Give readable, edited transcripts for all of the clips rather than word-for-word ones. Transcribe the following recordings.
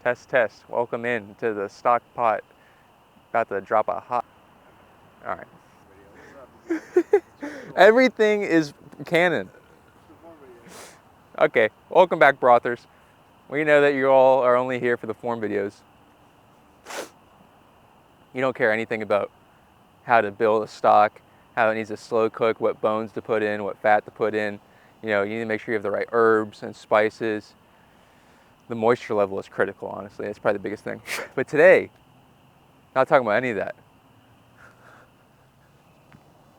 Test, test. Welcome in to the stock pot. About to drop a hot. All right. Everything is canon. Okay, welcome back, brothers. We know that you all are only here for the form videos. You don't care anything about how to build a stock, how it needs to slow cook, what bones to put in, what fat to put in. You know, you need to make sure you have the right herbs and spices. The moisture level is critical, honestly. That's probably the biggest thing. But today, not talking about any of that.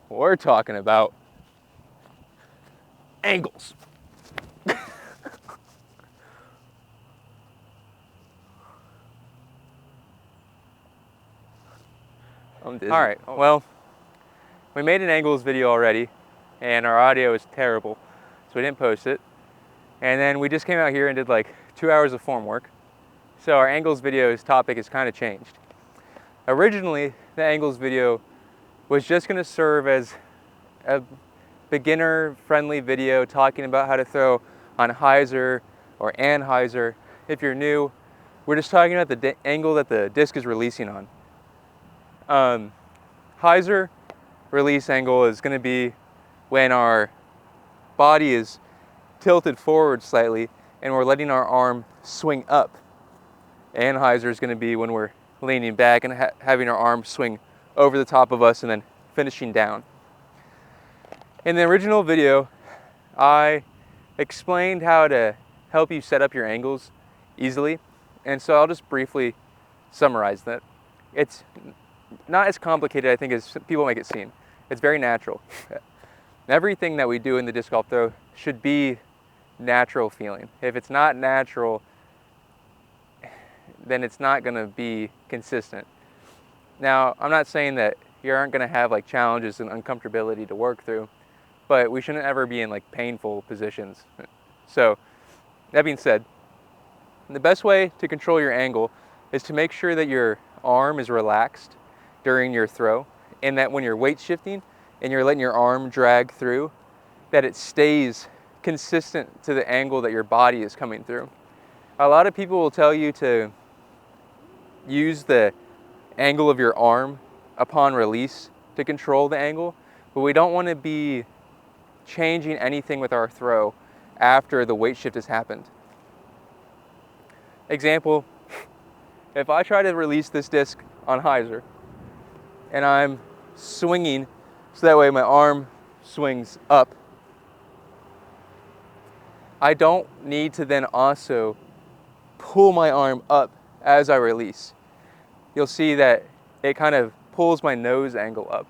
We're talking about angles. All right, well, we made an angles video already, and our audio is terrible, so we didn't post it. And then we just came out here and did like 2 hours of form work. So our angles video's topic has kind of changed. Originally, the angles video was just going to serve as a beginner-friendly video talking about how to throw on hyzer or anhyzer. If you're new, we're just talking about the angle that the disc is releasing on. Hyzer release angle is going to be when our body is tilted forward slightly and we're letting our arm swing up. Anhyzer is going to be when we're leaning back and having our arm swing over the top of us and then finishing down. In the original video, I explained how to help you set up your angles easily, and so I'll just briefly summarize that. It's not as complicated, I think, as people make it seem. It's very natural. Everything that we do in the disc golf throw should be natural feeling. If it's not natural, then it's not going to be consistent. Now, I'm not saying that you aren't going to have like challenges and uncomfortability to work through, but we shouldn't ever be in like painful positions. So, that being said, the best way to control your angle is to make sure that your arm is relaxed during your throw, and that when you're weight shifting and you're letting your arm drag through, that it stays consistent to the angle that your body is coming through. A lot of people will tell you to use the angle of your arm upon release to control the angle, but we don't want to be changing anything with our throw after the weight shift has happened. Example, if I try to release this disc on hyzer and I'm swinging so that way my arm swings up, I don't need to then also pull my arm up as I release. You'll see that it kind of pulls my nose angle up.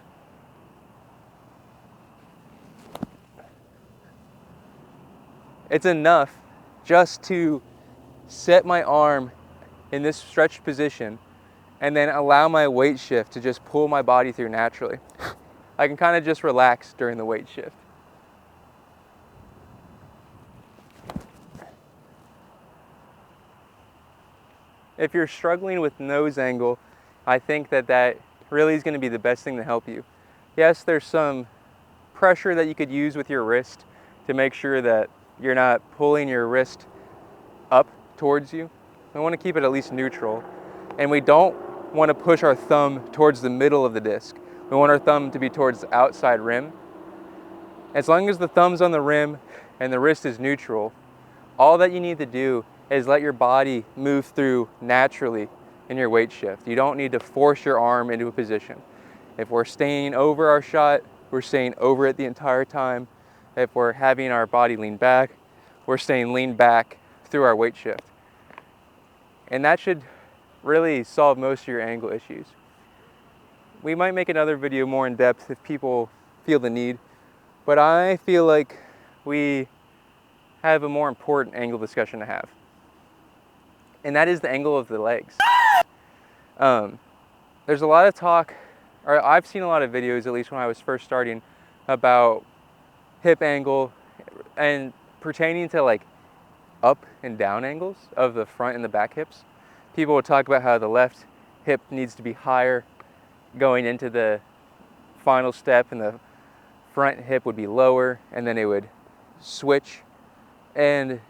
It's enough just to set my arm in this stretched position and then allow my weight shift to just pull my body through naturally. I can kind of just relax during the weight shift. If you're struggling with nose angle, I think that really is going to be the best thing to help you. Yes, there's some pressure that you could use with your wrist to make sure that you're not pulling your wrist up towards you. We want to keep it at least neutral. And we don't want to push our thumb towards the middle of the disc. We want our thumb to be towards the outside rim. As long as the thumb's on the rim and the wrist is neutral, all that you need to do is let your body move through naturally in your weight shift. You don't need to force your arm into a position. If we're staying over our shot, we're staying over it the entire time. If we're having our body lean back, we're staying lean back through our weight shift. And that should really solve most of your angle issues. We might make another video more in depth if people feel the need, but I feel like we have a more important angle discussion to have. And that is the angle of the legs. There's a lot of talk, or I've seen a lot of videos, at least when I was first starting, about hip angle and pertaining to like up and down angles of the front and the back hips. People would talk about how the left hip needs to be higher going into the final step and the front hip would be lower, and then it would switch. And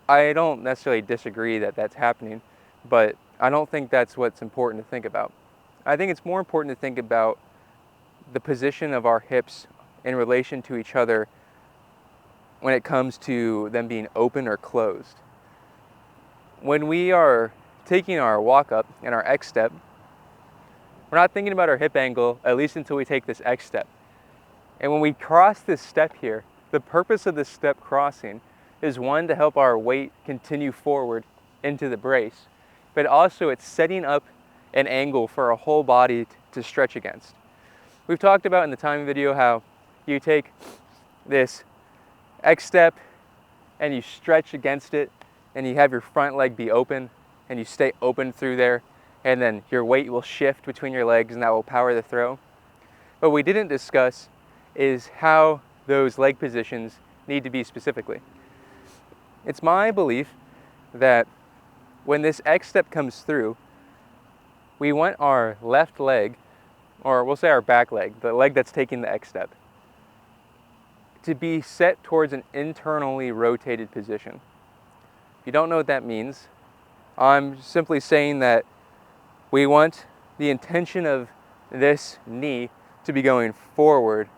I don't necessarily disagree that that's happening, but I don't think that's what's important to think about. I think it's more important to think about the position of our hips in relation to each other when it comes to them being open or closed. When we are taking our walk up and our X step, we're not thinking about our hip angle, at least until we take this X step. And when we cross this step here, the purpose of this step crossing is, one, to help our weight continue forward into the brace, but also it's setting up an angle for our whole body to stretch against. We've talked about in the timing video how you take this X step and you stretch against it, and you have your front leg be open, and you stay open through there, and then your weight will shift between your legs and that will power the throw. What we didn't discuss is how those leg positions need to be specifically. It's my belief that when this X step comes through, we want our left leg, or we'll say our back leg, the leg that's taking the X step, to be set towards an internally rotated position. If you don't know what that means, I'm simply saying that we want the intention of this knee to be going forward,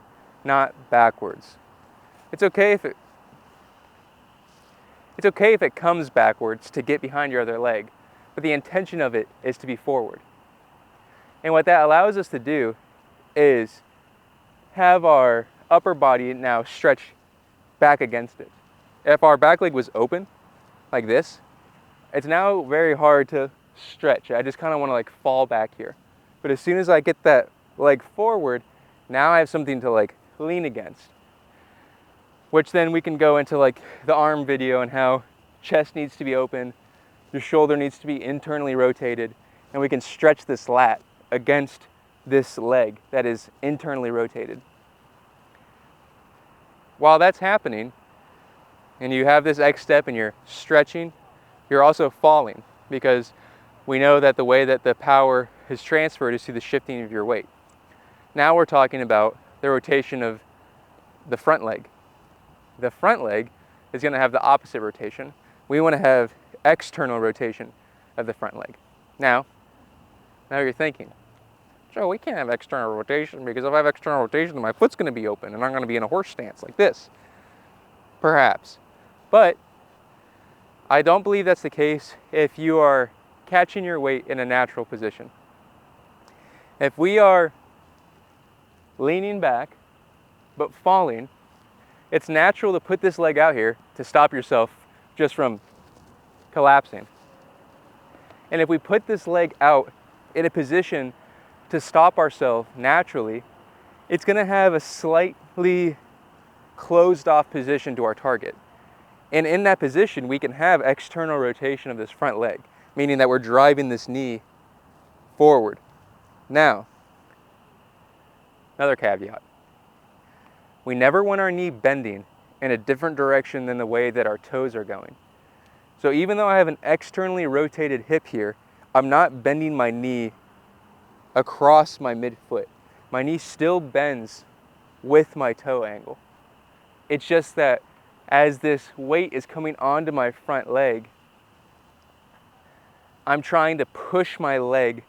not backwards. It's okay if it comes backwards to get behind your other leg, but the intention of it is to be forward. And what that allows us to do is have our upper body now stretch back against it. If our back leg was open, like this, it's now very hard to stretch. I just kind of want to like fall back here. But as soon as I get that leg forward, now I have something to like lean against. Which then we can go into like the arm video and how chest needs to be open, your shoulder needs to be internally rotated, and we can stretch this lat against this leg that is internally rotated. While that's happening, and you have this X step and you're stretching, you're also falling, because we know that the way that the power is transferred is through the shifting of your weight. Now we're talking about the rotation of the front leg. The front leg is going to have the opposite rotation. We want to have external rotation of the front leg. Now you're thinking, Joe, we can't have external rotation, because if I have external rotation, then my foot's going to be open and I'm going to be in a horse stance like this. Perhaps. But I don't believe that's the case if you are catching your weight in a natural position. If we are leaning back but falling, it's natural to put this leg out here to stop yourself just from collapsing. And if we put this leg out in a position to stop ourselves naturally, it's going to have a slightly closed off position to our target. And in that position, we can have external rotation of this front leg, meaning that we're driving this knee forward. Now, another caveat. We never want our knee bending in a different direction than the way that our toes are going. So even though I have an externally rotated hip here, I'm not bending my knee across my midfoot. My knee still bends with my toe angle. It's just that as this weight is coming onto my front leg, I'm trying to push my leg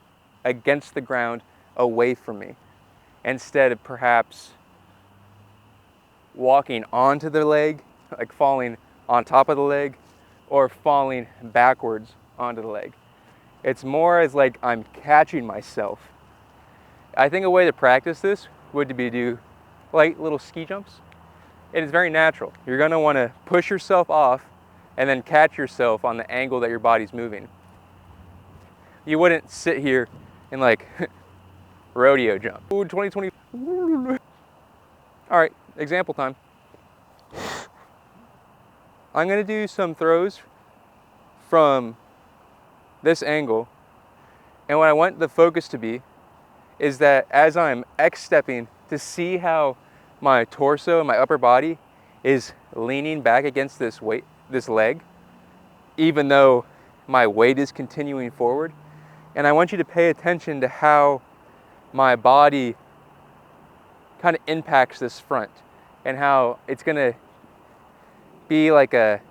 against the ground away from me, instead of perhaps walking onto the leg, like falling on top of the leg, or falling backwards onto the leg. It's more as like I'm catching myself. I think a way to practice this would be to do light little ski jumps. It is very natural. You're going to want to push yourself off and then catch yourself on the angle that your body's moving. You wouldn't sit here and like rodeo jump. Ooh, 2020. All right, example time. I'm going to do some throws from this angle, and what I want the focus to be is that as I'm X-stepping, to see how my torso and my upper body is leaning back against this leg, even though my weight is continuing forward. And I want you to pay attention to how my body kind of impacts this front, and how it's going to be like a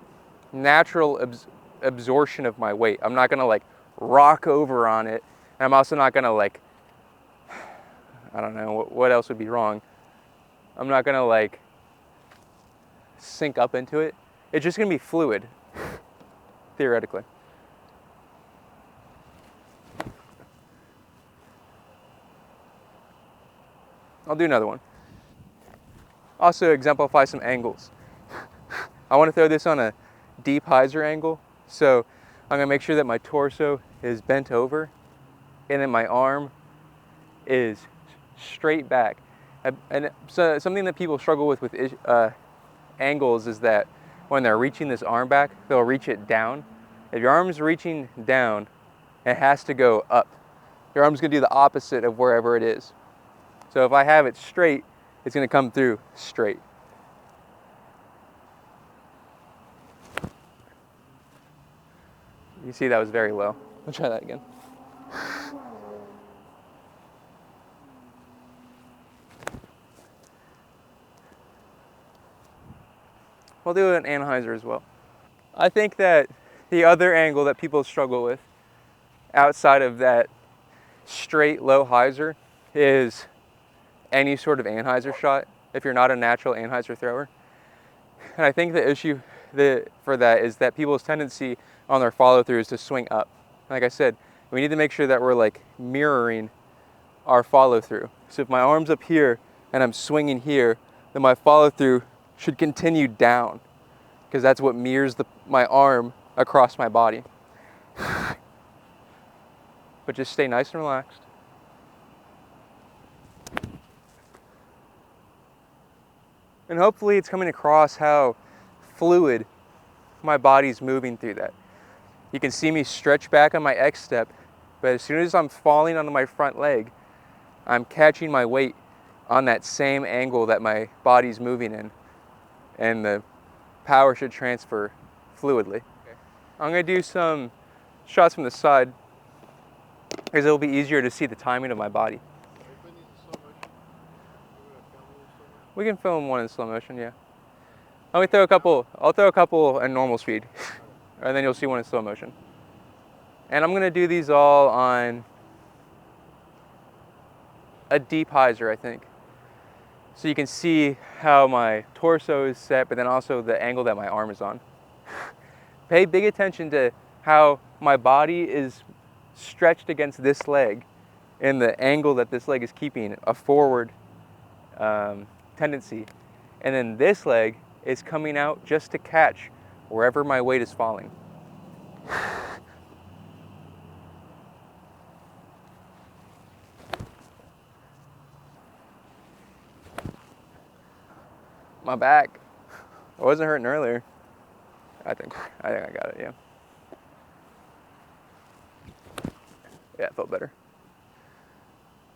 natural absorption of my weight. I'm not going to like rock over on it. And I'm also not gonna like, I don't know, what else would be wrong? I'm not gonna like sink up into it. It's just gonna be fluid, theoretically. I'll do another one. Also exemplify some angles. I want to throw this on a deep hyzer angle. So I'm gonna make sure that my torso is bent over and then my arm is straight back. And so something that people struggle with angles is that when they're reaching this arm back, they'll reach it down. If your arm's reaching down, it has to go up. Your arm's gonna do the opposite of wherever it is. So if I have it straight, it's gonna come through straight. You see that was very low. I'll try that again. We'll do an anhyzer as well. I think that the other angle that people struggle with outside of that straight low hyzer is any sort of anhyzer shot if you're not a natural anhyzer thrower. And I think the issue for that is that people's tendency on their follow through is to swing up. Like I said, we need to make sure that we're like mirroring our follow through. So if my arm's up here and I'm swinging here, then my follow through should continue down, because that's what mirrors my arm across my body. But just stay nice and relaxed. And hopefully it's coming across how fluid my body's moving through that. You can see me stretch back on my X step, but as soon as I'm falling onto my front leg, I'm catching my weight on that same angle that my body's moving in, and the power should transfer fluidly. Okay. I'm gonna do some shots from the side because it'll be easier to see the timing of my body. We can film one in slow motion, yeah. I'll throw a couple in normal speed, and then you'll see one in slow motion. And I'm gonna do these all on a deep hyzer, I think. So you can see how my torso is set, but then also the angle that my arm is on. Pay big attention to how my body is stretched against this leg and the angle that this leg is keeping a forward tendency. And then this leg is coming out just to catch wherever my weight is falling. My back. I wasn't hurting earlier. I think I got it, yeah. Yeah, it felt better.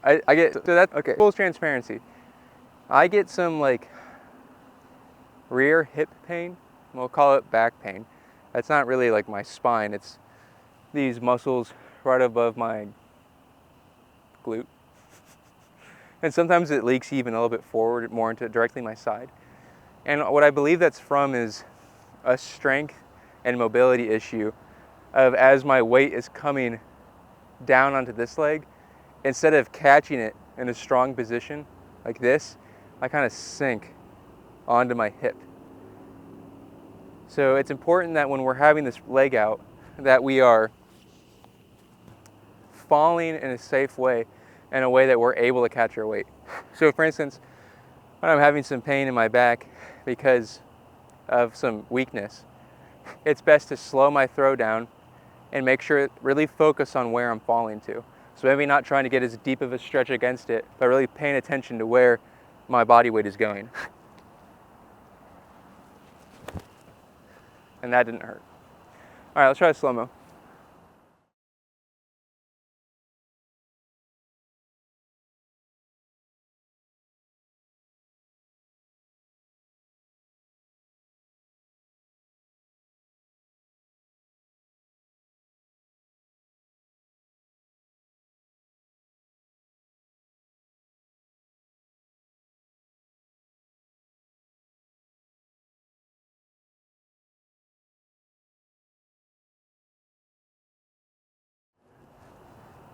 I get, so that's, okay, full transparency. I get some like rear hip pain. We'll call it back pain. That's not really like my spine. It's these muscles right above my glute. And sometimes it leaks even a little bit forward, more into directly my side. And what I believe that's from is a strength and mobility issue of, as my weight is coming down onto this leg, instead of catching it in a strong position like this, I kind of sink onto my hip. So it's important that when we're having this leg out, that we are falling in a safe way, in a way that we're able to catch our weight. So for instance, when I'm having some pain in my back because of some weakness, it's best to slow my throw down and make sure really focus on where I'm falling to. So maybe not trying to get as deep of a stretch against it, but really paying attention to where my body weight is going. And that didn't hurt. All right, let's try a slow-mo.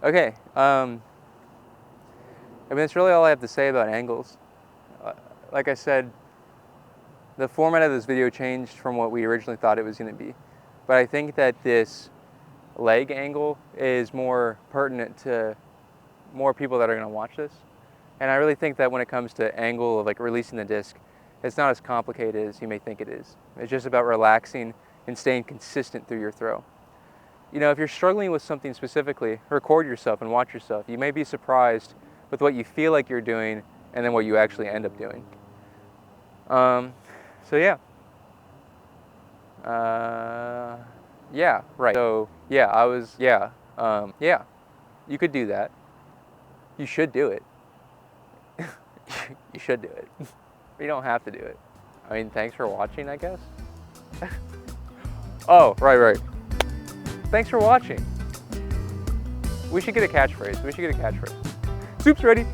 Okay, I mean, that's really all I have to say about angles. Like I said, the format of this video changed from what we originally thought it was going to be. But I think that this leg angle is more pertinent to more people that are going to watch this. And I really think that when it comes to angle of like releasing the disc, it's not as complicated as you may think it is. It's just about relaxing and staying consistent through your throw. You know, if you're struggling with something specifically, record yourself and watch yourself. You may be surprised with what you feel like you're doing and then what you actually end up doing. So yeah. Yeah, right. So yeah, yeah, you could do that. You should do it. You should do it. You don't have to do it. I mean, thanks for watching, I guess. Oh, right. Thanks for watching. We should get a catchphrase. Soup's ready.